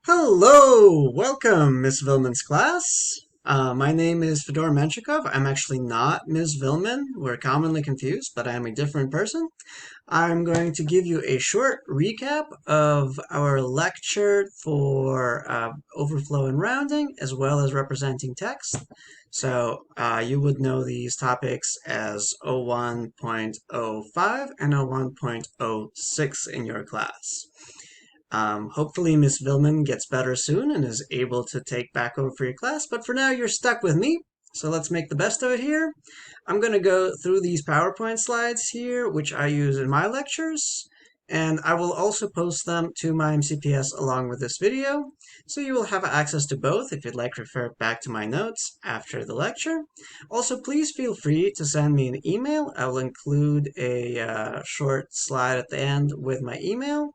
Hello! Welcome, Miss Villman's class. My name is Fedor Menshikov. I'm actually not Ms. Villman. We're commonly confused, but I am a different person. I'm going to give you a short recap of our lecture for overflow and rounding, as well as representing text. So you would know these topics as 01.05 and 01.06 in your class. Hopefully Miss Villman gets better soon and is able to take back over for your class, but for now you're stuck with me, so let's make the best of it here. I'm going to go through these PowerPoint slides here, which I use in my lectures, and I will also post them to my MCPS along with this video, so you will have access to both if you'd like to refer back to my notes after the lecture. Also, please feel free to send me an email. I will include a short slide at the end with my email.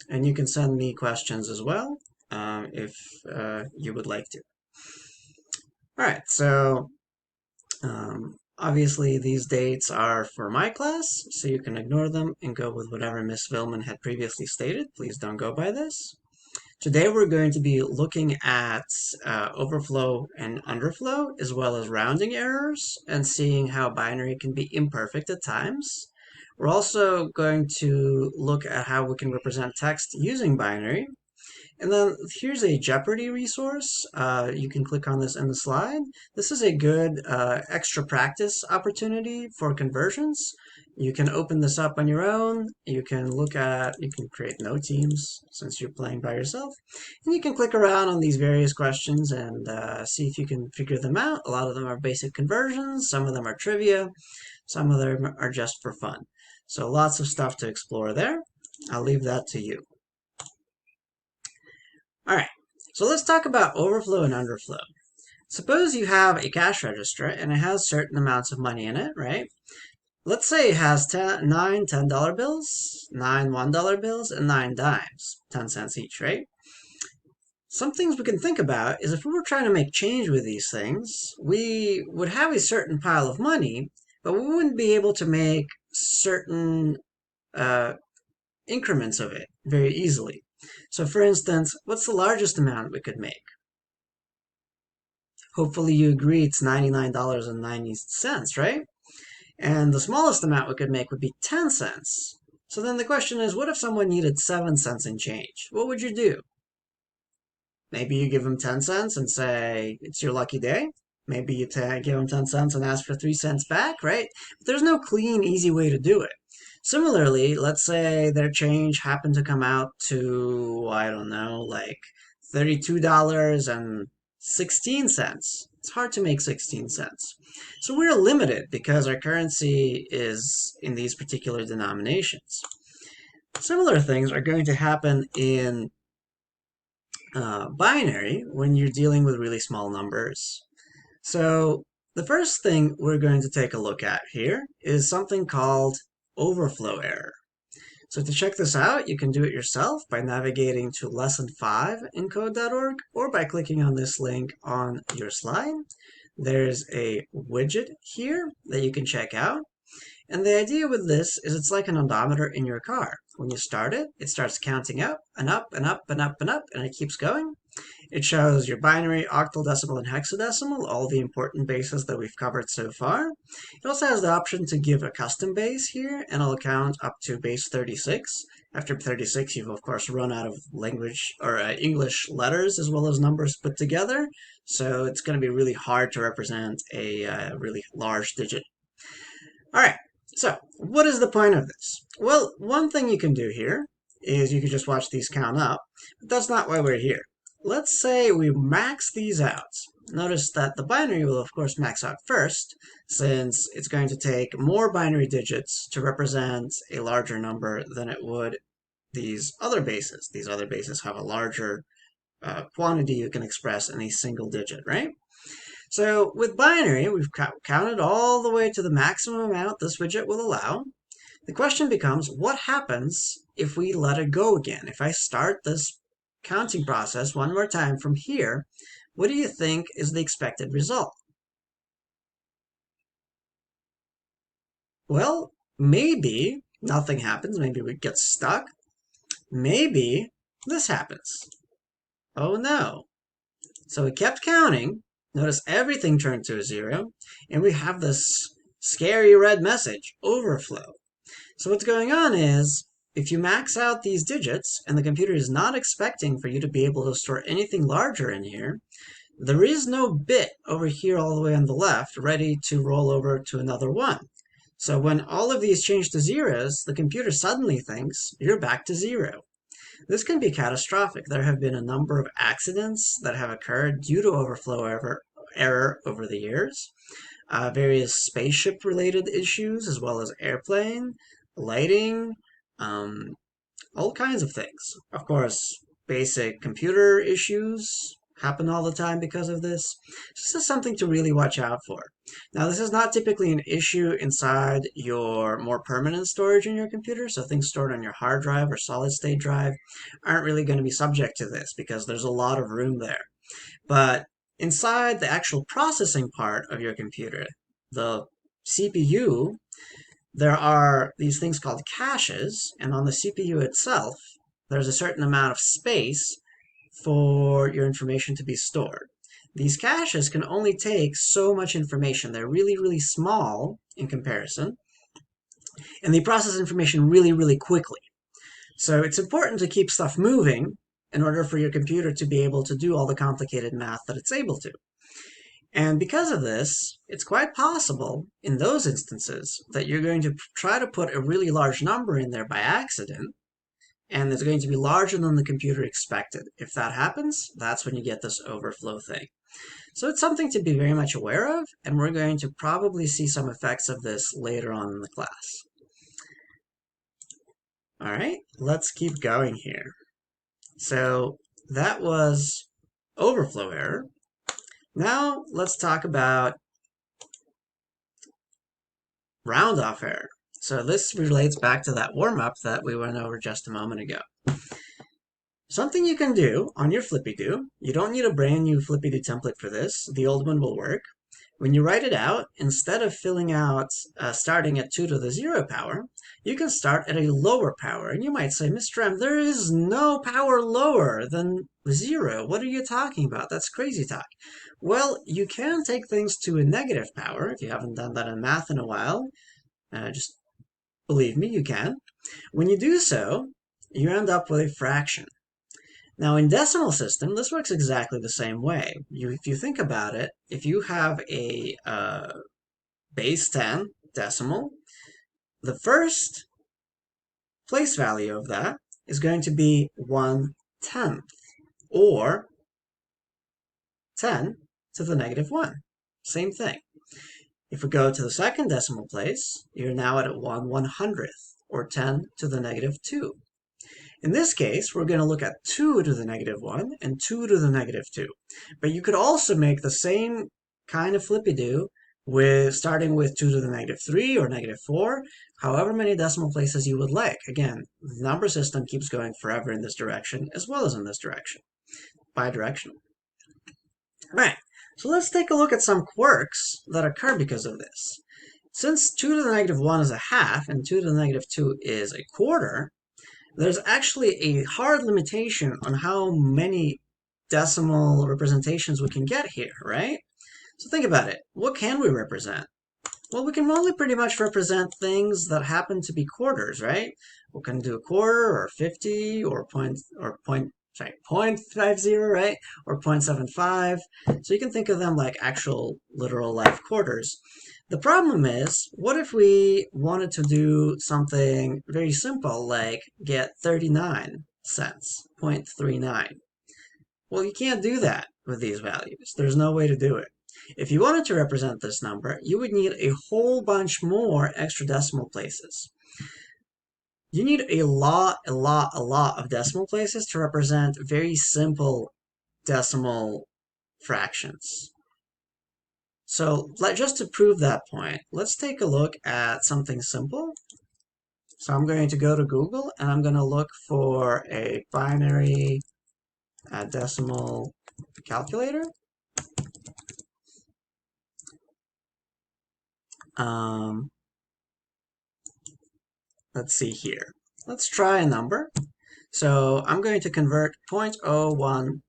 And you can send me questions as well if you would like to. All right, so obviously these dates are for my class, so you can ignore them and go with whatever Miss Villman had previously stated. Please don't go by this. Today we're going to be looking at overflow and underflow, as well as rounding errors, and seeing how binary can be imperfect at times. We're also going to look at how we can represent text using binary. And then here's a Jeopardy resource. You can click on this in the slide. This is a good extra practice opportunity for conversions. You can open this up on your own. You can create no teams since you're playing by yourself. And you can click around on these various questions and see if you can figure them out. A lot of them are basic conversions. Some of them are trivia. Some of them are just for fun. So lots of stuff to explore there. I'll leave that to you. All right, so let's talk about overflow and underflow. Suppose you have a cash register and it has certain amounts of money in it, right? Let's say it has 9 $10 bills, 9 $1 bills, and 9 dimes, 10 cents each, right? Some things we can think about is if we were trying to make change with these things, we would have a certain pile of money, but we wouldn't be able to make certain increments of it very easily. So for instance, what's the largest amount we could make? Hopefully you agree it's $99.90, right? And the smallest amount we could make would be 10 cents. So then the question is, what if someone needed 7 cents in change? What would you do? Maybe you give them 10 cents and say, it's your lucky day. Maybe you give them 10 cents and ask for 3 cents back, right? But there's no clean, easy way to do it. Similarly, let's say their change happened to come out to, I don't know, like $32.16. It's hard to make 16 cents. So we're limited because our currency is in these particular denominations. Similar things are going to happen in binary when you're dealing with really small numbers. So the first thing we're going to take a look at here is something called overflow error. So to check this out, you can do it yourself by navigating to lesson 5 in code.org or by clicking on this link on your slide. There's a widget here that you can check out. And the idea with this is it's like an odometer in your car. When you start it, it starts counting up and up and up and up and up, and it keeps going. It shows your binary, octal, decimal, and hexadecimal, all the important bases that we've covered so far. It also has the option to give a custom base here, and it'll count up to base 36. After 36, you've of course run out of language or English letters as well as numbers put together, so it's going to be really hard to represent a really large digit. All right. So, what is the point of this? Well, one thing you can do here is you can just watch these count up, but that's not why we're here. Let's say we max these out. Notice that the binary will, of course, max out first, since it's going to take more binary digits to represent a larger number than it would these other bases. These other bases have a larger quantity you can express in a single digit, right? So with binary, we've counted all the way to the maximum amount this widget will allow. The question becomes, what happens if we let it go again? If I start this counting process one more time from here, what do you think is the expected result? Well, maybe nothing happens. Maybe we get stuck. Maybe this happens. Oh no. So we kept counting. Notice everything turned to a 0, and we have this scary red message, overflow. So what's going on is, if you max out these digits, and the computer is not expecting for you to be able to store anything larger in here, there is no bit over here all the way on the left ready to roll over to another 1. So when all of these change to zeros, the computer suddenly thinks you're back to 0. This can be catastrophic. There have been a number of accidents that have occurred due to error over the years. Various spaceship-related issues, as well as airplane, lighting, um, all kinds of things. Of course, basic computer issues happen all the time because of this. This is something to really watch out for. Now, this is not typically an issue inside your more permanent storage in your computer, so things stored on your hard drive or solid state drive aren't really going to be subject to this because there's a lot of room there. But inside the actual processing part of your computer, the CPU, there are these things called caches, and on the CPU itself, there's a certain amount of space for your information to be stored. These caches can only take so much information. They're really, really small in comparison, and they process information really, really quickly. So it's important to keep stuff moving in order for your computer to be able to do all the complicated math that it's able to. And because of this, it's quite possible in those instances that you're going to try to put a really large number in there by accident, and it's going to be larger than the computer expected. If that happens, that's when you get this overflow thing. So it's something to be very much aware of, and we're going to probably see some effects of this later on in the class. All right, let's keep going here. So that was overflow error. Now let's talk about round-off error. So this relates back to that warm-up that we went over just a moment ago. Something you can do on your Flippy-Do, you don't need a brand new Flippy-Do template for this, the old one will work. When you write it out, instead of filling out starting at 2 to the 0 power, you can start at a lower power. And you might say, Mr. M, there is no power lower than 0. What are you talking about? That's crazy talk. Well, you can take things to a negative power. If you haven't done that in math in a while, just believe me, you can. When you do so, you end up with a fraction. Now, in decimal system, this works exactly the same way. If you think about it, if you have a base 10 decimal, the first place value of that is going to be 1/10, or 10 to the negative 1. Same thing. If we go to the second decimal place, you're now at 1/100th, or 10 to the negative 2. In this case, we're going to look at 2 to the negative 1 and 2 to the negative 2. But you could also make the same kind of flippy-do with starting with 2 to the negative 3 or negative 4, however many decimal places you would like. Again, the number system keeps going forever in this direction as well as in this direction, bidirectional. All right, so let's take a look at some quirks that occur because of this. Since 2 to the negative 1 is a half and 2 to the negative 2 is a quarter, there's actually a hard limitation on how many decimal representations we can get here, right? So think about it. What can we represent? Well, we can only pretty much represent things that happen to be quarters, right? We can do a quarter or 50 or 0.50, right? Or 0.75. So you can think of them like actual literal life quarters. The problem is, what if we wanted to do something very simple like get 39 cents, 0.39? Well, you can't do that with these values. There's no way to do it. If you wanted to represent this number, you would need a whole bunch more extra decimal places. You need a lot of decimal places to represent very simple decimal fractions. So just to prove that point, let's take a look at something simple. So I'm going to go to Google and I'm going to look for a binary decimal calculator. Let's see here. Let's try a number. So I'm going to convert 0.01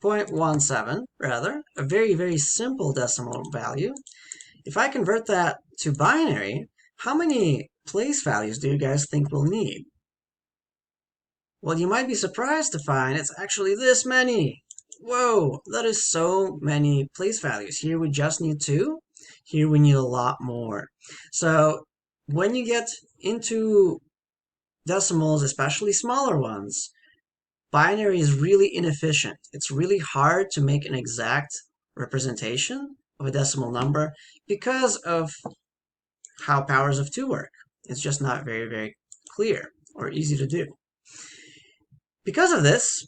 0.17, rather, a very, very simple decimal value. If I convert that to binary, how many place values do you guys think we'll need? Well, you might be surprised to find it's actually this many. Whoa, that is so many place values. Here we just need 2. Here we need a lot more. So when you get into decimals, especially smaller ones, binary is really inefficient. It's really hard to make an exact representation of a decimal number because of how powers of 2 work. It's just not very, very clear or easy to do. Because of this,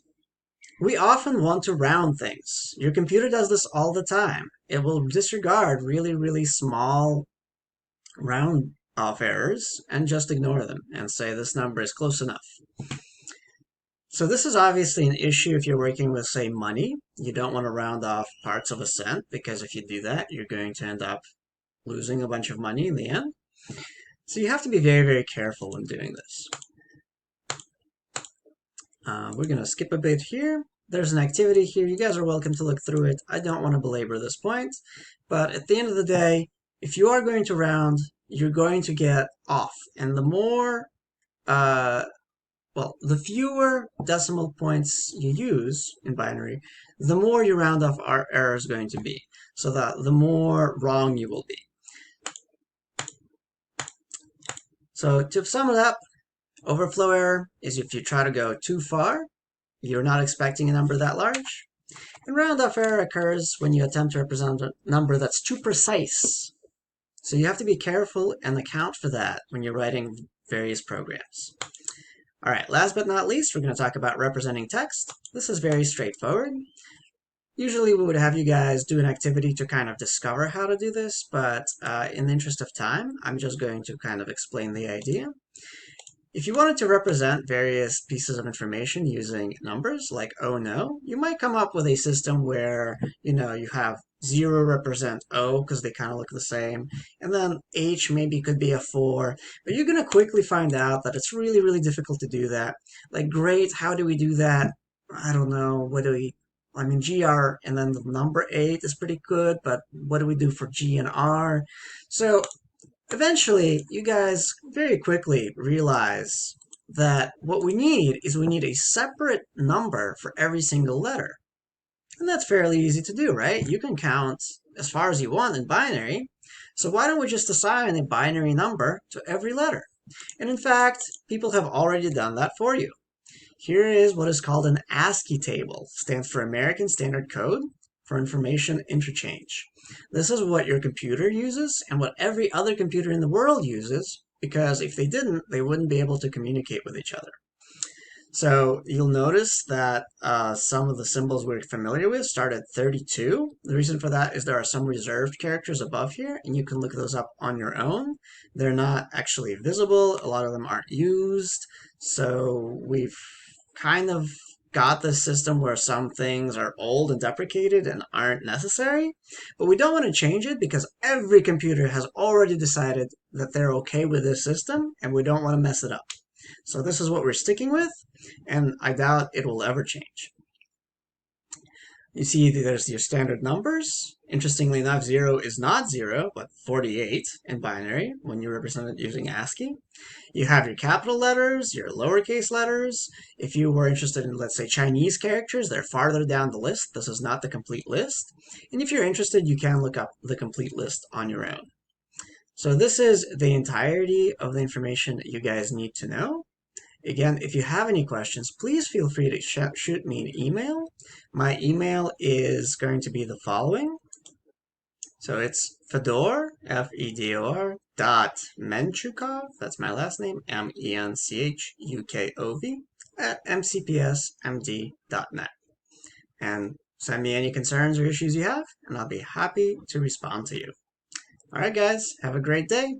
we often want to round things. Your computer does this all the time. It will disregard really, really small round off errors and just ignore them and say this number is close enough. So this is obviously an issue if you're working with, say, money. You don't want to round off parts of a cent because if you do that, you're going to end up losing a bunch of money in the end. So you have to be very, very careful when doing this. We're going to skip a bit here. There's an activity here. You guys are welcome to look through it. I don't want to belabor this point, but at the end of the day, if you are going to round, you're going to get off. And the more, the fewer decimal points you use in binary, the more your round off error is going to be. So that the more wrong you will be. So to sum it up, overflow error is if you try to go too far, you're not expecting a number that large. And round-off error occurs when you attempt to represent a number that's too precise. So you have to be careful and account for that when you're writing various programs. All right, last but not least, we're going to talk about representing text. This is very straightforward. Usually we would have you guys do an activity to kind of discover how to do this, but in the interest of time, I'm just going to kind of explain the idea. If you wanted to represent various pieces of information using numbers like oh no, you might come up with a system where, you have 0 represent O because they kind of look the same, and then H maybe could be a 4, but you're going to quickly find out that it's really, really difficult to do that. Like, great, how do we do that? I don't know, GR and then the number 8 is pretty good, but what do we do for G and R? So eventually, you guys very quickly realize that what we need is a separate number for every single letter. And that's fairly easy to do, right? You can count as far as you want in binary. So why don't we just assign a binary number to every letter? And in fact, people have already done that for you. Here is what is called an ASCII table. Stands for American Standard Code for Information Interchange. This is what your computer uses and what every other computer in the world uses, because if they didn't, they wouldn't be able to communicate with each other. So you'll notice that some of the symbols we're familiar with start at 32. The reason for that is there are some reserved characters above here, and you can look those up on your own. They're not actually visible. A lot of them aren't used. So we've kind of got this system where some things are old and deprecated and aren't necessary, but we don't want to change it because every computer has already decided that they're okay with this system and we don't want to mess it up. So this is what we're sticking with, and I doubt it will ever change. You see there's your standard numbers. Interestingly enough, 0 is not 0, but 48 in binary when you represent it using ASCII. You have your capital letters, your lowercase letters. If you were interested in, let's say, Chinese characters, they're farther down the list. This is not the complete list. And if you're interested, you can look up the complete list on your own. So this is the entirety of the information that you guys need to know. Again, if you have any questions, please feel free to shoot me an email. My email is going to be the following. So it's Fedor, Fedor, .menchukov, that's my last name, Menchukov, at mcpsmd.net. And send me any concerns or issues you have, and I'll be happy to respond to you. All right, guys, have a great day.